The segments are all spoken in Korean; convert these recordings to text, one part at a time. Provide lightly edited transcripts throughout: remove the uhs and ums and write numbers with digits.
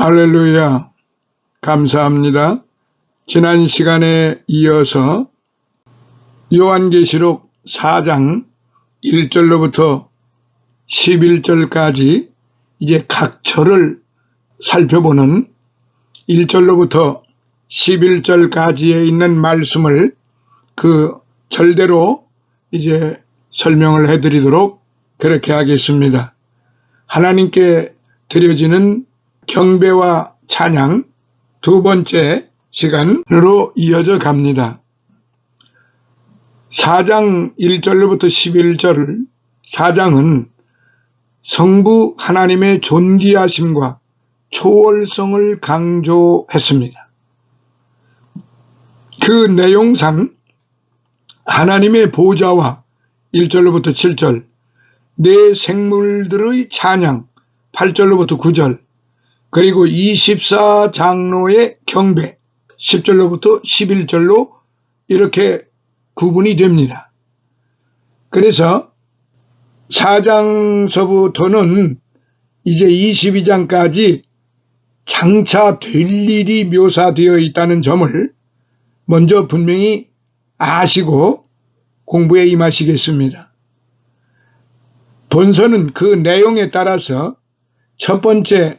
할렐루야, 감사합니다. 지난 시간에 이어서 요한계시록 4장 1절로부터 11절까지 이제 각 절을 살펴보는 1절로부터 11절까지에 있는 말씀을 그 절대로 이제 설명을 해드리도록 그렇게 하겠습니다. 하나님께 드려지는 경배와 찬양 두 번째 시간으로 이어져 갑니다. 4장 1절로부터 11절 4장은 성부 하나님의 존귀하심과 초월성을 강조했습니다. 그 내용상 하나님의 보좌와 1절로부터 7절, 내 생물들의 찬양 8절로부터 9절, 그리고 24장로의 경배 10절로부터 11절로 이렇게 구분이 됩니다. 그래서 4장서부터는 이제 22장까지 장차 될 일이 묘사되어 있다는 점을 먼저 분명히 아시고 공부에 임하시겠습니다. 본서는 그 내용에 따라서 첫 번째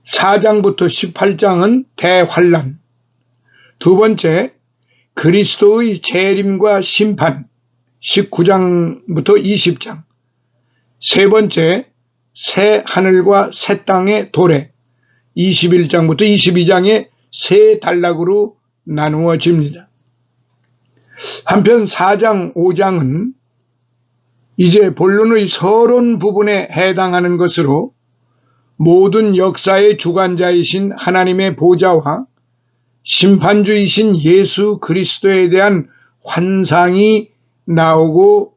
4장부터 18장은 대환란, 두 번째 그리스도의 재림과 심판 19장부터 20장, 세 번째 새 하늘과 새 땅의 도래 21장부터 22장의 세 단락으로 나누어집니다. 한편 4장 5장은 이제 본론의 서론 부분에 해당하는 것으로 모든 역사의 주관자이신 하나님의 보좌와 심판주이신 예수 그리스도에 대한 환상이 나오고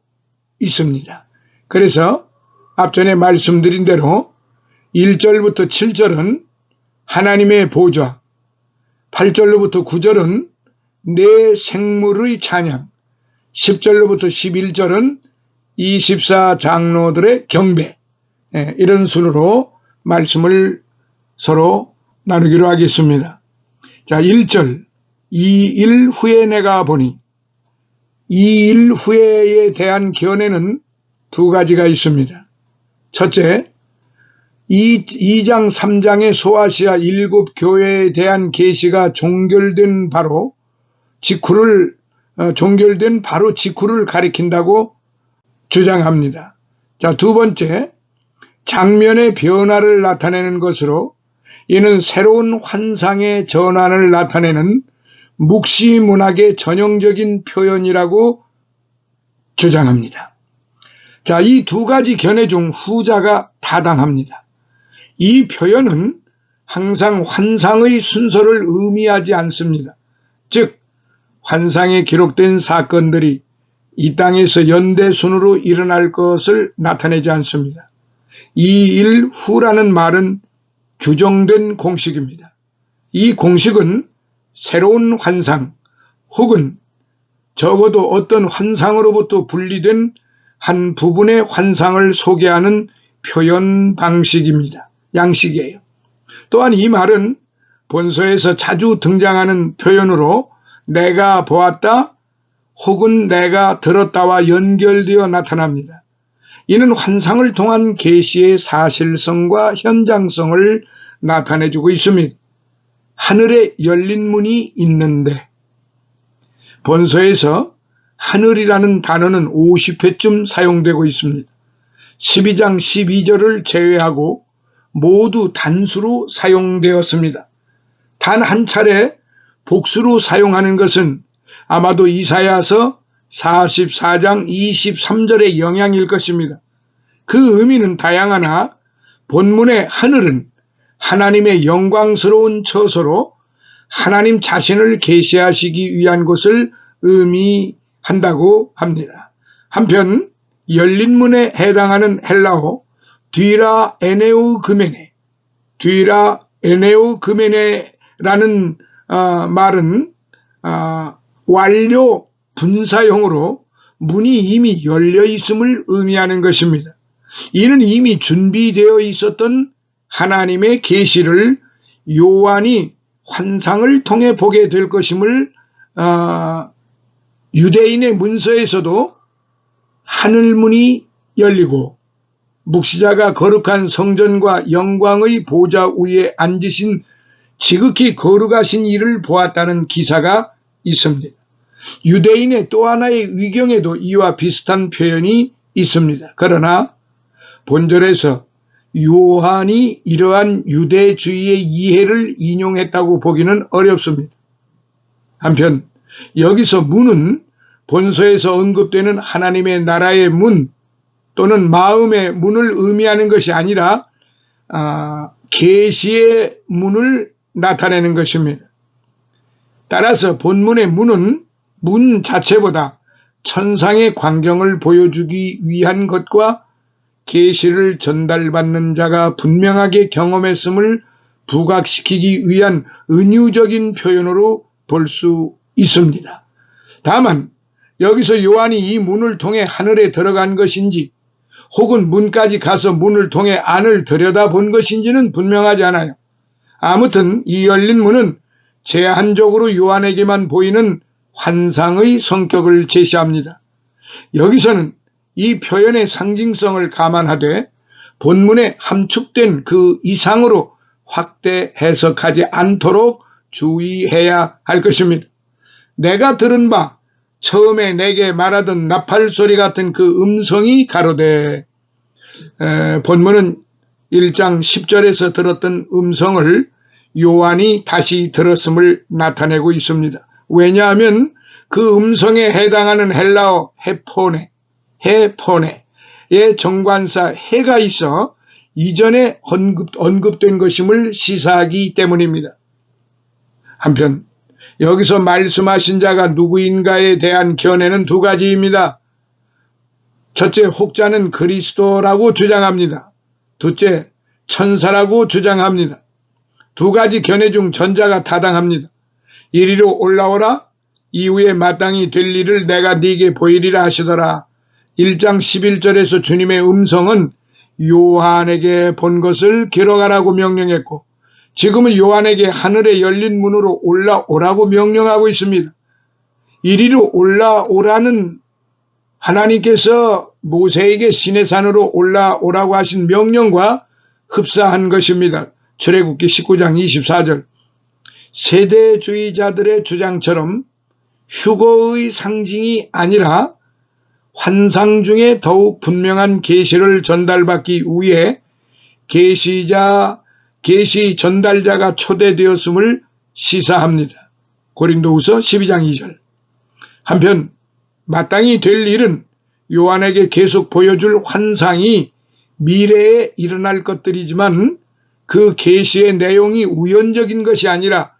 있습니다. 그래서 앞전에 말씀드린 대로 1절부터 7절은 하나님의 보좌, 8절로부터 9절은 내 생물의 찬양, 10절로부터 11절은 24장로들의 경배, 이런 순으로 말씀을 서로 나누기로 하겠습니다. 자, 1절, 이 일 후에 내가 보니, 이 일 후에에 대한 견해는 두 가지가 있습니다. 첫째, 2장 3장의 소아시아 7교회에 대한 계시가 종결된 바로 직후를 가리킨다고 주장합니다. 자, 두 번째, 장면의 변화를 나타내는 것으로 이는 새로운 환상의 전환을 나타내는 묵시문학의 전형적인 표현이라고 주장합니다. 자, 이 두 가지 견해 중 후자가 타당합니다. 이 표현은 항상 환상의 순서를 의미하지 않습니다. 즉, 환상에 기록된 사건들이 이 땅에서 연대순으로 일어날 것을 나타내지 않습니다. 이 일 후라는 말은 규정된 공식입니다. 이 공식은 새로운 환상 혹은 적어도 어떤 환상으로부터 분리된 한 부분의 환상을 소개하는 표현 방식입니다. 양식이에요. 또한 이 말은 본서에서 자주 등장하는 표현으로 내가 보았다 혹은 내가 들었다와 연결되어 나타납니다. 이는 환상을 통한 계시의 사실성과 현장성을 나타내주고 있습니다. 하늘에 열린 문이 있는데, 본서에서 하늘이라는 단어는 50회쯤 사용되고 있습니다. 12장 12절을 제외하고 모두 단수로 사용되었습니다. 단 한 차례 복수로 사용하는 것은 아마도 이사야서 44장 23절의 영향일 것입니다. 그 의미는 다양하나 본문의 하늘은 하나님의 영광스러운 처소로 하나님 자신을 계시하시기 위한 것을 의미한다고 합니다. 한편 열린 문에 해당하는 헬라어 뒤라 에네우그메네라는 말은 완료 분사형으로 문이 이미 열려 있음을 의미하는 것입니다. 이는 이미 준비되어 있었던 하나님의 계시를 요한이 환상을 통해 보게 될 것임을 유대인의 문서에서도 하늘문이 열리고 묵시자가 거룩한 성전과 영광의 보좌 위에 앉으신 지극히 거룩하신 이를 보았다는 기사가 있습니다. 유대인의 또 하나의 위경에도 이와 비슷한 표현이 있습니다. 그러나 본절에서 요한이 이러한 유대주의의 이해를 인용했다고 보기는 어렵습니다. 한편 여기서 문은 본서에서 언급되는 하나님의 나라의 문 또는 마음의 문을 의미하는 것이 아니라 계시의 문을 나타내는 것입니다. 따라서 본문의 문은 문 자체보다 천상의 광경을 보여주기 위한 것과 계시를 전달받는 자가 분명하게 경험했음을 부각시키기 위한 은유적인 표현으로 볼 수 있습니다. 다만 여기서 요한이 이 문을 통해 하늘에 들어간 것인지 혹은 문까지 가서 문을 통해 안을 들여다본 것인지는 분명하지 않아요. 아무튼 이 열린 문은 제한적으로 요한에게만 보이는 환상의 성격을 제시합니다. 여기서는 이 표현의 상징성을 감안하되 본문에 함축된 그 이상으로 확대 해석하지 않도록 주의해야 할 것입니다. 내가 들은 바 처음에 내게 말하던 나팔 소리 같은 그 음성이 가로되, 본문은 1장 10절에서 들었던 음성을 요한이 다시 들었음을 나타내고 있습니다. 왜냐하면 그 음성에 해당하는 헬라어 헤포네의 정관사 해가 있어 이전에 언급된 것임을 시사하기 때문입니다. 한편 여기서 말씀하신 자가 누구인가에 대한 견해는 두 가지입니다. 첫째, 혹자는 그리스도라고 주장합니다. 둘째, 천사라고 주장합니다. 두 가지 견해 중 전자가 타당합니다. 이리로 올라오라, 이후에 마땅히 될 일을 내가 네게 보이리라 하시더라. 1장 11절에서 주님의 음성은 요한에게 본 것을 기록하라고 명령했고, 지금은 요한에게 하늘에 열린 문으로 올라오라고 명령하고 있습니다. 이리로 올라오라는 하나님께서 모세에게 시내산으로 올라오라고 하신 명령과 흡사한 것입니다. 출애굽기 19장 24절. 세대주의자들의 주장처럼 휴거의 상징이 아니라 환상 중에 더욱 분명한 계시를 전달받기 위해 계시 전달자가 초대되었음을 시사합니다. 고린도후서 12장 2절. 한편 마땅히 될 일은 요한에게 계속 보여줄 환상이 미래에 일어날 것들이지만 그 계시의 내용이 우연적인 것이 아니라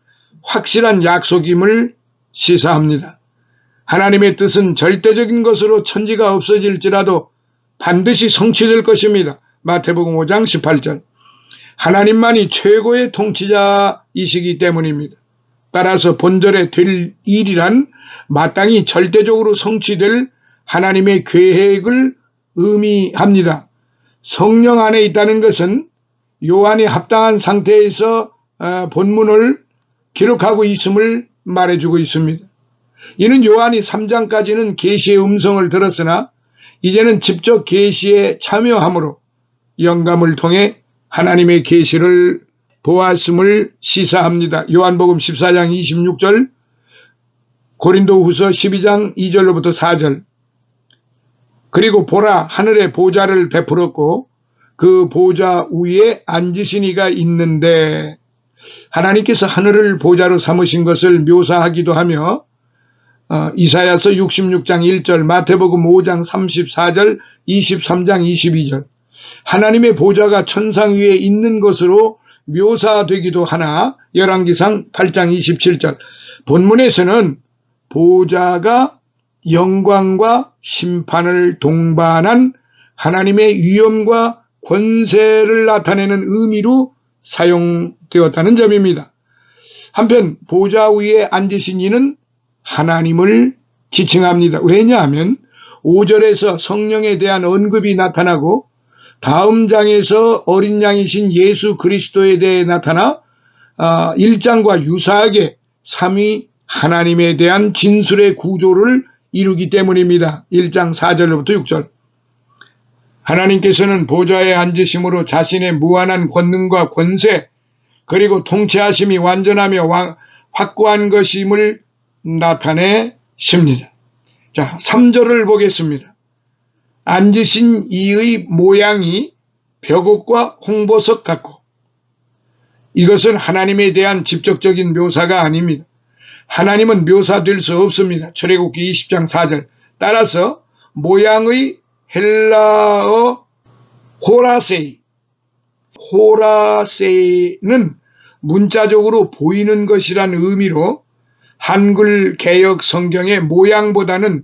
확실한 약속임을 시사합니다. 하나님의 뜻은 절대적인 것으로 천지가 없어질지라도 반드시 성취될 것입니다. 마태복음 5장 18절. 하나님만이 최고의 통치자이시기 때문입니다. 따라서 본절에 될 일이란 마땅히 절대적으로 성취될 하나님의 계획을 의미합니다. 성령 안에 있다는 것은 요한이 합당한 상태에서 본문을 기록하고 있음을 말해주고 있습니다. 이는 요한이 3장까지는 계시의 음성을 들었으나 이제는 직접 계시에 참여함으로 영감을 통해 하나님의 계시를 보았음을 시사합니다. 요한복음 14장 26절, 고린도후서 12장 2절로부터 4절. 그리고 보라, 하늘에 보좌를 베풀었고 그 보좌 위에 앉으신 이가 있는데, 하나님께서 하늘을 보좌로 삼으신 것을 묘사하기도 하며 이사야서 66장 1절, 마태복음 5장 34절, 23장 22절 하나님의 보좌가 천상 위에 있는 것으로 묘사되기도 하나 열왕기상 8장 27절 본문에서는 보좌가 영광과 심판을 동반한 하나님의 위엄과 권세를 나타내는 의미로 사용되었다는 점입니다. 한편 보좌 위에 앉으신 이는 하나님을 지칭합니다. 왜냐하면 5절에서 성령에 대한 언급이 나타나고 다음 장에서 어린 양이신 예수 그리스도에 대해 나타나 1장과 유사하게 삼위 하나님에 대한 진술의 구조를 이루기 때문입니다. 1장 4절부터 6절. 하나님께서는 보좌에 앉으심으로 자신의 무한한 권능과 권세 그리고 통치하심이 완전하며 확고한 것임을 나타내십니다. 자, 3절을 보겠습니다. 앉으신 이의 모양이 벽옥과 홍보석 같고, 이것은 하나님에 대한 직접적인 묘사가 아닙니다. 하나님은 묘사될 수 없습니다. 출애굽기 20장 4절. 따라서 모양의 헬라어 호라세이는 문자적으로 보이는 것이란 의미로 한글 개역 성경의 모양보다는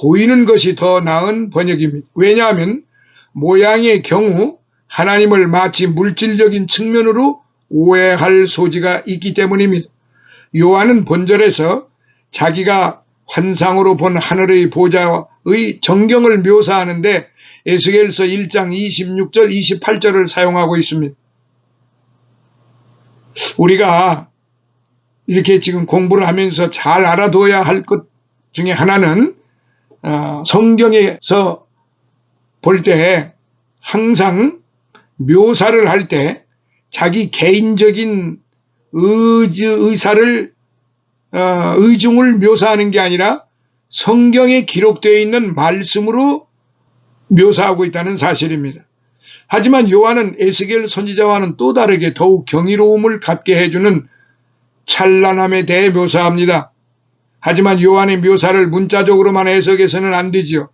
보이는 것이 더 나은 번역입니다. 왜냐하면 모양의 경우 하나님을 마치 물질적인 측면으로 오해할 소지가 있기 때문입니다. 요한은 본절에서 자기가 환상으로 본 하늘의 보좌의 정경을 묘사하는데 에스겔서 1장 26절 28절을 사용하고 있습니다. 우리가 이렇게 지금 공부를 하면서 잘 알아둬야 할 것 중에 하나는 성경에서 볼 때 항상 묘사를 할 때 자기 개인적인 의중을 묘사하는 게 아니라 성경에 기록되어 있는 말씀으로 묘사하고 있다는 사실입니다. 하지만 요한은 에스겔 선지자와는 또 다르게 더욱 경이로움을 갖게 해주는 찬란함에 대해 묘사합니다. 하지만 요한의 묘사를 문자적으로만 해석해서는 안 되지요.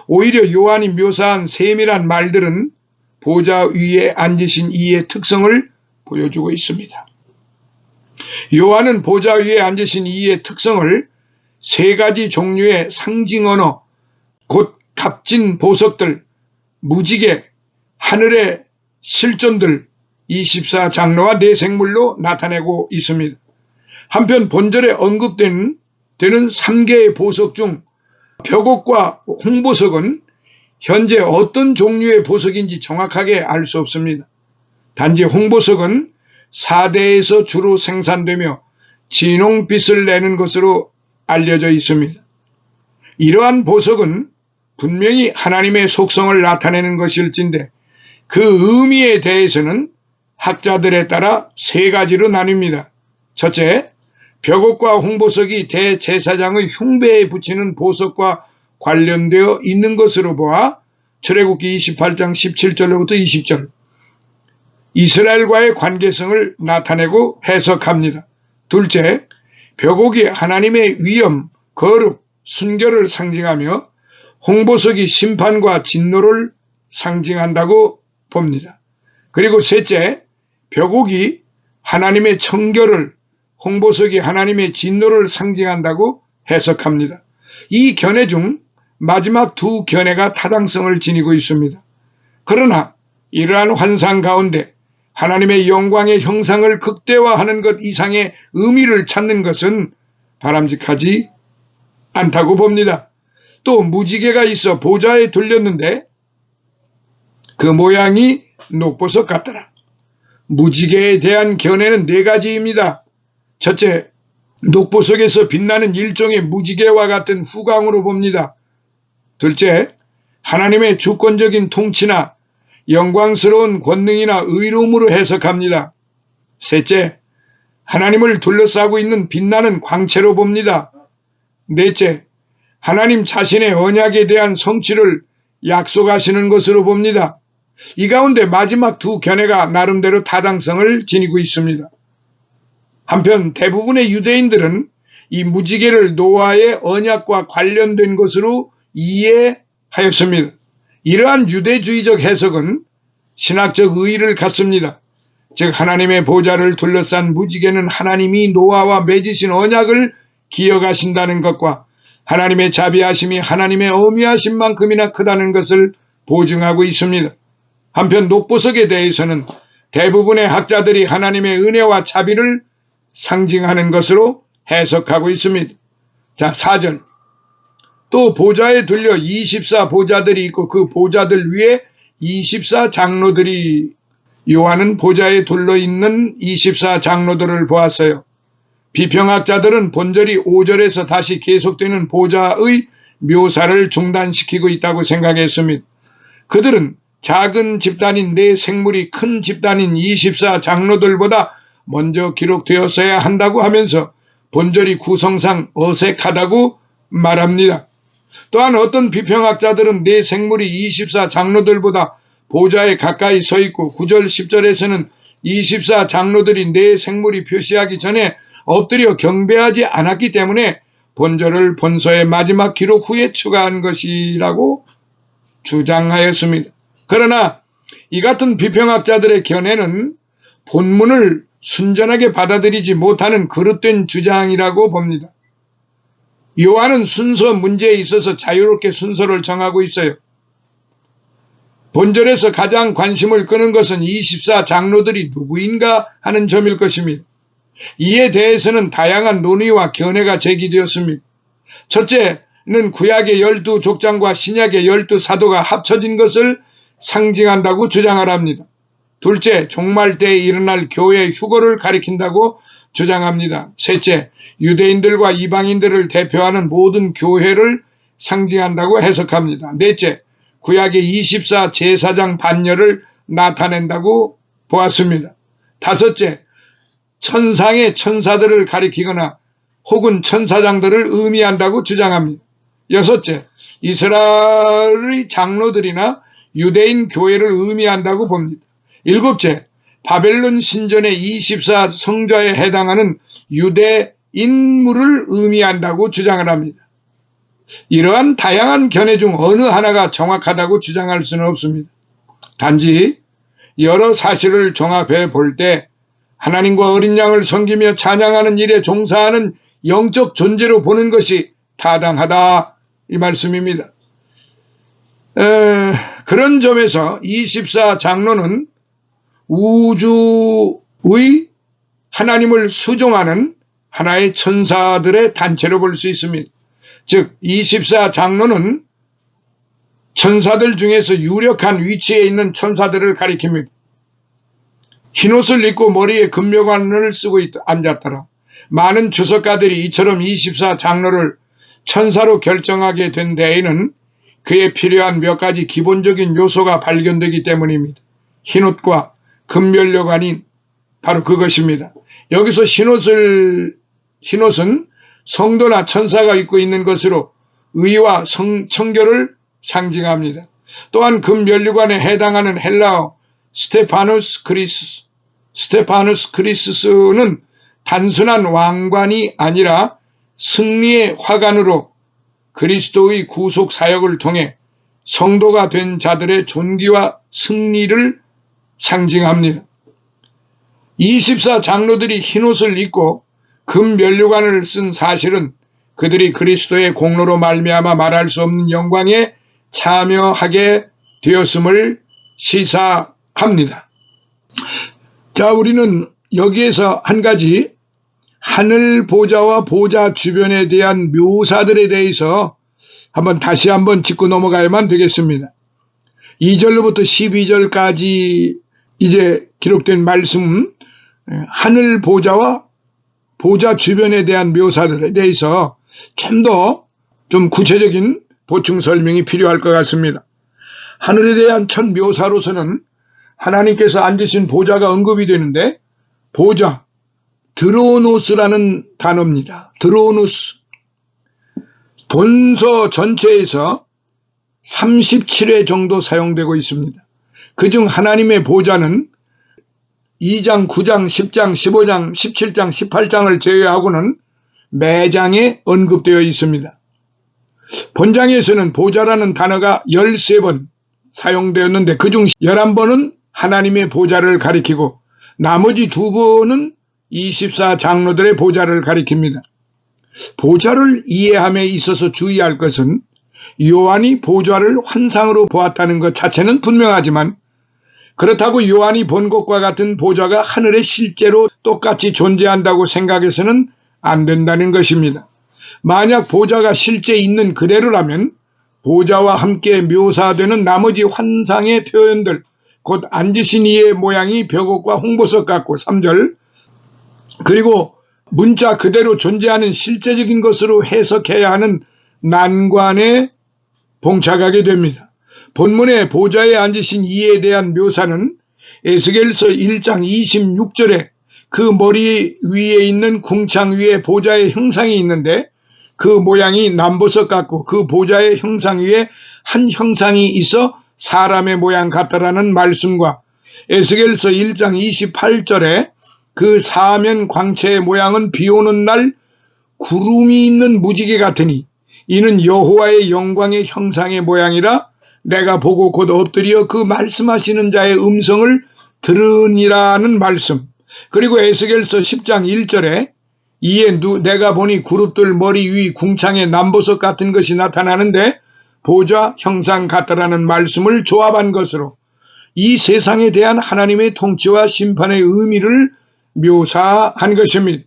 오히려 요한이 묘사한 세밀한 말들은 보좌 위에 앉으신 이의 특성을 보여주고 있습니다. 요한은 보좌 위에 앉으신 이의 특성을 세 가지 종류의 상징 언어, 곧 값진 보석들, 무지개, 하늘의 실존들, 24장로와 내생물로 나타내고 있습니다. 한편 본절에 언급되는 3개의 보석 중 벽옥과 홍보석은 현재 어떤 종류의 보석인지 정확하게 알 수 없습니다. 단지 홍보석은 4대에서 주로 생산되며 진홍빛을 내는 것으로 알려져 있습니다. 이러한 보석은 분명히 하나님의 속성을 나타내는 것일진데 그 의미에 대해서는 학자들에 따라 세 가지로 나뉩니다. 첫째, 벽옥과 홍보석이 대제사장의 흉배에 붙이는 보석과 관련되어 있는 것으로 보아 출애굽기 28장 17절로부터 20절 이스라엘과의 관계성을 나타내고 해석합니다. 둘째, 벽옥이 하나님의 위엄, 거룩, 순결을 상징하며 홍보석이 심판과 진노를 상징한다고 봅니다. 그리고 셋째, 벽옥이 하나님의 청결을, 홍보석이 하나님의 진노를 상징한다고 해석합니다. 이 견해 중 마지막 두 견해가 타당성을 지니고 있습니다. 그러나 이러한 환상 가운데 하나님의 영광의 형상을 극대화하는 것 이상의 의미를 찾는 것은 바람직하지 않다고 봅니다. 또 무지개가 있어 보좌에 둘렸는데 그 모양이 녹보석 같더라. 무지개에 대한 견해는 네 가지입니다. 첫째, 녹보석에서 빛나는 일종의 무지개와 같은 후광으로 봅니다. 둘째, 하나님의 주권적인 통치나 영광스러운 권능이나 의로움으로 해석합니다. 셋째, 하나님을 둘러싸고 있는 빛나는 광채로 봅니다. 넷째, 하나님 자신의 언약에 대한 성취를 약속하시는 것으로 봅니다. 이 가운데 마지막 두 견해가 나름대로 타당성을 지니고 있습니다. 한편 대부분의 유대인들은 이 무지개를 노아의 언약과 관련된 것으로 이해하였습니다. 이러한 유대주의적 해석은 신학적 의의를 갖습니다. 즉 하나님의 보좌를 둘러싼 무지개는 하나님이 노아와 맺으신 언약을 기억하신다는 것과 하나님의 자비하심이 하나님의 어미하심만큼이나 크다는 것을 보증하고 있습니다. 한편 녹보석에 대해서는 대부분의 학자들이 하나님의 은혜와 자비를 상징하는 것으로 해석하고 있습니다. 자, 4절. 또 보좌에 둘려 24 보좌들이 있고 그 보좌들 위에 24 장로들이 요한은 보좌에 둘러있는 24 장로들을 보았어요. 비평학자들은 본절이 5절에서 다시 계속되는 보좌의 묘사를 중단시키고 있다고 생각했습니다. 그들은 작은 집단인 네 생물이 큰 집단인 24 장로들보다 먼저 기록되었어야 한다고 하면서 본절이 구성상 어색하다고 말합니다. 또한 어떤 비평학자들은 네 생물이 24 장로들보다 보좌에 가까이 서 있고 9절 10절에서는 24 장로들이 네 생물이 표시하기 전에 엎드려 경배하지 않았기 때문에 본절을 본서의 마지막 기록 후에 추가한 것이라고 주장하였습니다. 그러나 이 같은 비평학자들의 견해는 본문을 순전하게 받아들이지 못하는 그릇된 주장이라고 봅니다. 요한은 순서 문제에 있어서 자유롭게 순서를 정하고 있어요. 본절에서 가장 관심을 끄는 것은 24 장로들이 누구인가 하는 점일 것입니다. 이에 대해서는 다양한 논의와 견해가 제기되었습니다. 첫째는 구약의 12족장과 신약의 12사도가 합쳐진 것을 상징한다고 주장을 합니다. 둘째, 종말 때에 일어날 교회 휴거를 가리킨다고 주장합니다. 셋째, 유대인들과 이방인들을 대표하는 모든 교회를 상징한다고 해석합니다. 넷째, 구약의 24 제사장 반열을 나타낸다고 보았습니다. 다섯째, 천상의 천사들을 가리키거나 혹은 천사장들을 의미한다고 주장합니다. 여섯째, 이스라엘의 장로들이나 유대인 교회를 의미한다고 봅니다. 일곱째, 바벨론 신전의 24 성자에 해당하는 유대 인물을 의미한다고 주장을 합니다. 이러한 다양한 견해 중 어느 하나가 정확하다고 주장할 수는 없습니다. 단지 여러 사실을 종합해 볼 때 하나님과 어린 양을 섬기며 찬양하는 일에 종사하는 영적 존재로 보는 것이 타당하다 이 말씀입니다. 그런 점에서 24 장로는 우주의 하나님을 수종하는 하나의 천사들의 단체로 볼 수 있습니다. 즉 24 장로는 천사들 중에서 유력한 위치에 있는 천사들을 가리킵니다. 흰옷을 입고 머리에 금묘관을 쓰고 앉았더라. 많은 주석가들이 이처럼 24 장로를 천사로 결정하게 된 데에는 그에 필요한 몇 가지 기본적인 요소가 발견되기 때문입니다. 흰옷과 금면류관이 바로 그것입니다. 여기서 흰옷은 성도나 천사가 입고 있는 것으로 의와 청결을 상징합니다. 또한 금면류관에 해당하는 헬라어 스테파누스 크리스스는 단순한 왕관이 아니라 승리의 화관으로 그리스도의 구속 사역을 통해 성도가 된 자들의 존귀와 승리를 상징합니다. 24 장로들이 흰옷을 입고 금면류관을 쓴 사실은 그들이 그리스도의 공로로 말미암아 말할 수 없는 영광에 참여하게 되었음을 시사합니다. 자, 우리는 여기에서 한 가지 하늘 보좌와 보좌 주변에 대한 묘사들에 대해서 다시 한번 짚고 넘어가야만 되겠습니다. 2절로부터 12절까지 이제 기록된 말씀, 하늘 보좌와 보좌 주변에 대한 묘사들에 대해서 좀 더 구체적인 보충 설명이 필요할 것 같습니다. 하늘에 대한 첫 묘사로서는 하나님께서 앉으신 보좌가 언급이 되는데, 보좌, 드로노스라는 단어입니다. 드로노스. 본서 전체에서 37회 정도 사용되고 있습니다. 그중 하나님의 보좌는 2장, 9장, 10장, 15장, 17장, 18장을 제외하고는 매장에 언급되어 있습니다. 본장에서는 보좌라는 단어가 13번 사용되었는데 그중 11번은 하나님의 보좌를 가리키고 나머지 2번은 24 장로들의 보좌를 가리킵니다. 보좌를 이해함에 있어서 주의할 것은 요한이 보좌를 환상으로 보았다는 것 자체는 분명하지만 그렇다고 요한이 본 것과 같은 보좌가 하늘에 실제로 똑같이 존재한다고 생각해서는 안 된다는 것입니다. 만약 보좌가 실제 있는 그대로라면 보좌와 함께 묘사되는 나머지 환상의 표현들, 곧 앉으신 이의 모양이 벽옥과 홍보석 같고 3절 그리고 문자 그대로 존재하는 실제적인 것으로 해석해야 하는 난관에 봉착하게 됩니다. 본문의 보좌에 앉으신 이에 대한 묘사는 에스겔서 1장 26절에 그 머리 위에 있는 궁창 위에 보좌의 형상이 있는데 그 모양이 남보석 같고 그 보좌의 형상 위에 한 형상이 있어 사람의 모양 같다라는 말씀과 에스겔서 1장 28절에 그 사면 광채의 모양은 비오는 날 구름이 있는 무지개 같으니 이는 여호와의 영광의 형상의 모양이라 내가 보고 곧 엎드려 그 말씀하시는 자의 음성을 들으니라는 말씀. 그리고 에스겔서 10장 1절에 이에 내가 보니 그룹들 머리 위 궁창에 남보석 같은 것이 나타나는데 보좌 형상 같다라는 말씀을 조합한 것으로 이 세상에 대한 하나님의 통치와 심판의 의미를 묘사한 것입니다.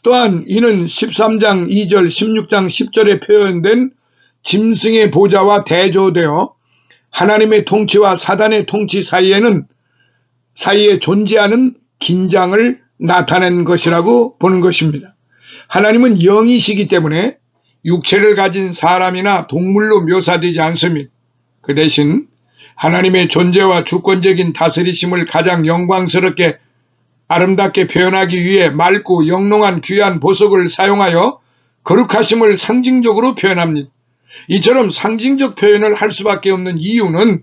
또한 이는 13장 2절 16장 10절에 표현된 짐승의 보좌와 대조되어 하나님의 통치와 사단의 통치 사이에 존재하는 긴장을 나타낸 것이라고 보는 것입니다. 하나님은 영이시기 때문에 육체를 가진 사람이나 동물로 묘사되지 않습니다. 그 대신 하나님의 존재와 주권적인 다스리심을 가장 영광스럽게 아름답게 표현하기 위해 맑고 영롱한 귀한 보석을 사용하여 거룩하심을 상징적으로 표현합니다. 이처럼 상징적 표현을 할 수밖에 없는 이유는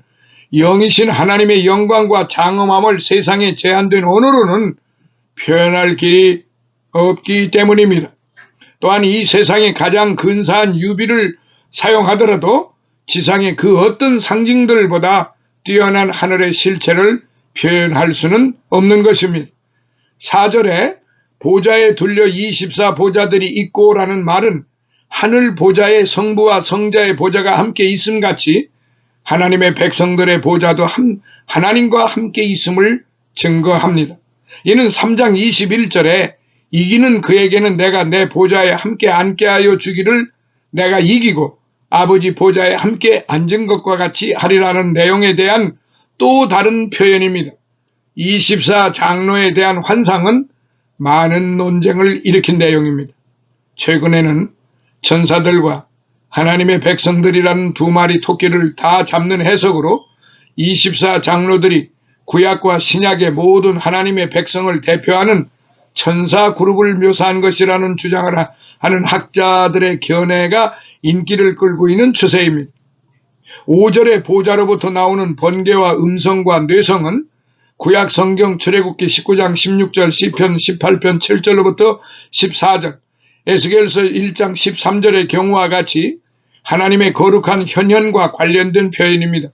영이신 하나님의 영광과 장엄함을 세상의 제한된 언어로는 표현할 길이 없기 때문입니다. 또한 이 세상의 가장 근사한 유비를 사용하더라도 지상의 그 어떤 상징들보다 뛰어난 하늘의 실체를 표현할 수는 없는 것입니다. 4절에 보좌에 둘려 24 보좌들이 있고라는 말은 하늘 보좌에 성부와 성자의 보좌가 함께 있음 같이 하나님의 백성들의 보좌도 하나님과 함께 있음을 증거합니다. 이는 3장 21절에 이기는 그에게는 내가 내 보좌에 함께 앉게 하여 주기를 내가 이기고 아버지 보좌에 함께 앉은 것과 같이 하리라는 내용에 대한 또 다른 표현입니다. 24 장로에 대한 환상은 많은 논쟁을 일으킨 내용입니다. 최근에는 천사들과 하나님의 백성들이라는 두 마리 토끼를 다 잡는 해석으로 24 장로들이 구약과 신약의 모든 하나님의 백성을 대표하는 천사 그룹을 묘사한 것이라는 주장을 하는 학자들의 견해가 인기를 끌고 있는 추세입니다. 5절의 보좌로부터 나오는 번개와 음성과 뇌성은 구약 성경 출애굽기 19장 16절 시편 18편 7절로부터 14절 에스겔서 1장 13절의 경우와 같이 하나님의 거룩한 현현과 관련된 표현입니다.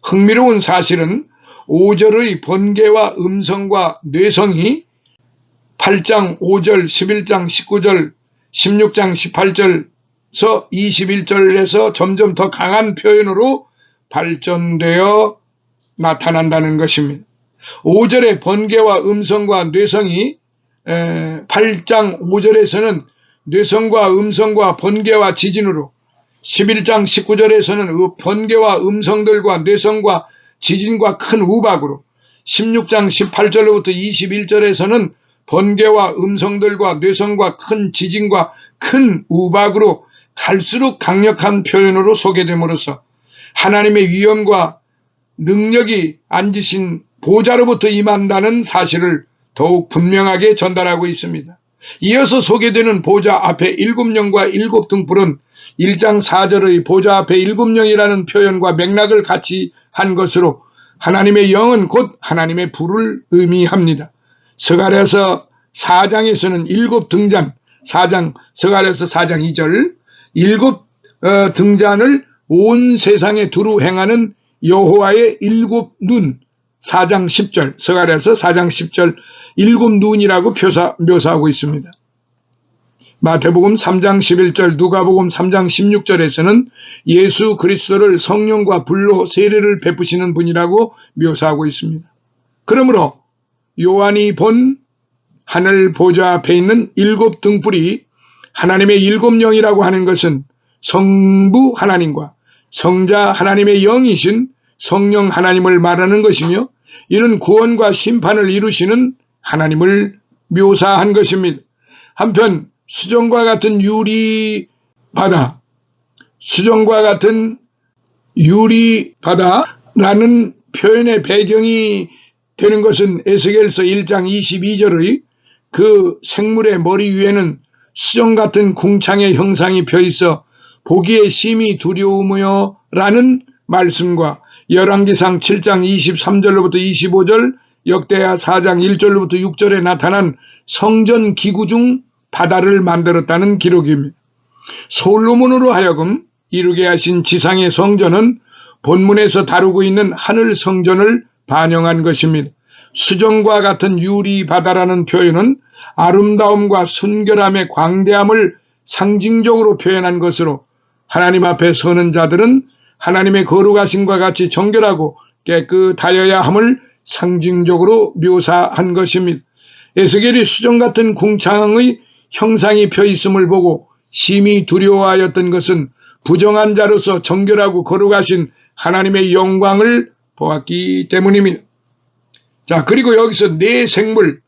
흥미로운 사실은 5절의 번개와 음성과 뇌성이 8장 5절 11장 19절 16장 18절에서 21절에서 점점 더 강한 표현으로 발전되어 나타난다는 것입니다. 5절의 번개와 음성과 뇌성이 8장 5절에서는 뇌성과 음성과 번개와 지진으로 11장 19절에서는 번개와 음성들과 뇌성과 지진과 큰 우박으로 16장 18절로부터 21절에서는 번개와 음성들과 뇌성과 큰 지진과 큰 우박으로 갈수록 강력한 표현으로 소개됨으로써 하나님의 위엄과 능력이 앉으신 보좌로부터 임한다는 사실을 더욱 분명하게 전달하고 있습니다. 이어서 소개되는 보좌 앞에 7영과 7등불은 1장 4절의 보좌 앞에 7영이라는 표현과 맥락을 같이 한 것으로 하나님의 영은 곧 하나님의 불을 의미합니다. 스가랴서 4장에서는 7등잔, 스가랴서 4장 2절, 7등잔을 온 세상에 두루 행하는 여호와의 7눈, 4장 10절, 스가랴서 4장 10절 7눈이라고 묘사하고 있습니다. 마태복음 3장 11절, 누가복음 3장 16절에서는 예수 그리스도를 성령과 불로 세례를 베푸시는 분이라고 묘사하고 있습니다. 그러므로 요한이 본 하늘 보좌 앞에 있는 7등불이 하나님의 7영이라고 하는 것은 성부 하나님과 성자 하나님의 영이신 성령 하나님을 말하는 것이며 이는 구원과 심판을 이루시는 하나님을 묘사한 것입니다. 한편 수정과 같은 유리바다라는 표현의 배경이 되는 것은 에스겔서 1장 22절의 그 생물의 머리 위에는 수정 같은 궁창의 형상이 펴있어 보기에 심히 두려우며 라는 말씀과 열왕기상 7장 23절로부터 25절, 역대하 4장 1절로부터 6절에 나타난 성전 기구 중 바다를 만들었다는 기록입니다. 솔로몬으로 하여금 이루게 하신 지상의 성전은 본문에서 다루고 있는 하늘 성전을 반영한 것입니다. 수정과 같은 유리바다라는 표현은 아름다움과 순결함의 광대함을 상징적으로 표현한 것으로 하나님 앞에 서는 자들은 하나님의 거룩하심과 같이 정결하고 깨끗하여야 함을 상징적으로 묘사한 것입니다. 에스겔이 수정 같은 궁창의 형상이 펴 있음을 보고 심히 두려워하였던 것은 부정한 자로서 정결하고 거룩하신 하나님의 영광을 보았기 때문입니다. 자, 그리고 여기서 네 생물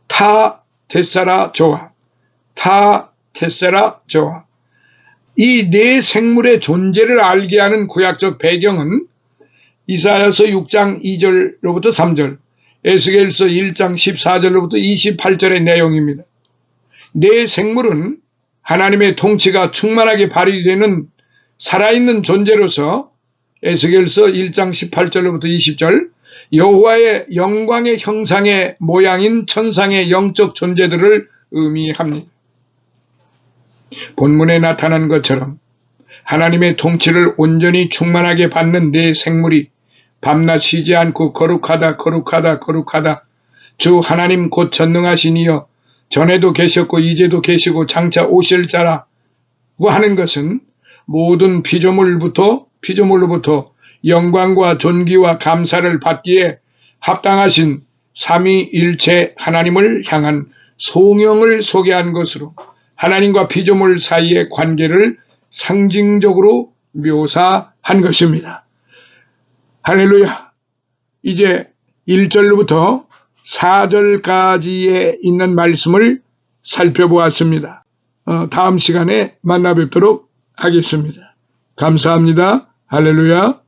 타 테세라 조아, 이 네 생물의 존재를 알게 하는 구약적 배경은 이사야서 6장 2절로부터 3절, 에스겔서 1장 14절로부터 28절의 내용입니다. 네 생물은 하나님의 통치가 충만하게 발휘되는 살아있는 존재로서 에스겔서 1장 18절로부터 20절, 여호와의 영광의 형상의 모양인 천상의 영적 존재들을 의미합니다. 본문에 나타난 것처럼 하나님의 통치를 온전히 충만하게 받는 네 생물이 밤낮 쉬지 않고 거룩하다 주 하나님 곧 전능하신 이여 전에도 계셨고 이제도 계시고 장차 오실 자라고 하는 것은 모든 피조물로부터 영광과 존귀와 감사를 받기에 합당하신 삼위일체 하나님을 향한 송영을 소개한 것으로 하나님과 피조물 사이의 관계를 상징적으로 묘사한 것입니다. 할렐루야. 이제 1절로부터 4절까지에 있는 말씀을 살펴보았습니다. 다음 시간에 만나 뵙도록 하겠습니다. 감사합니다. 할렐루야.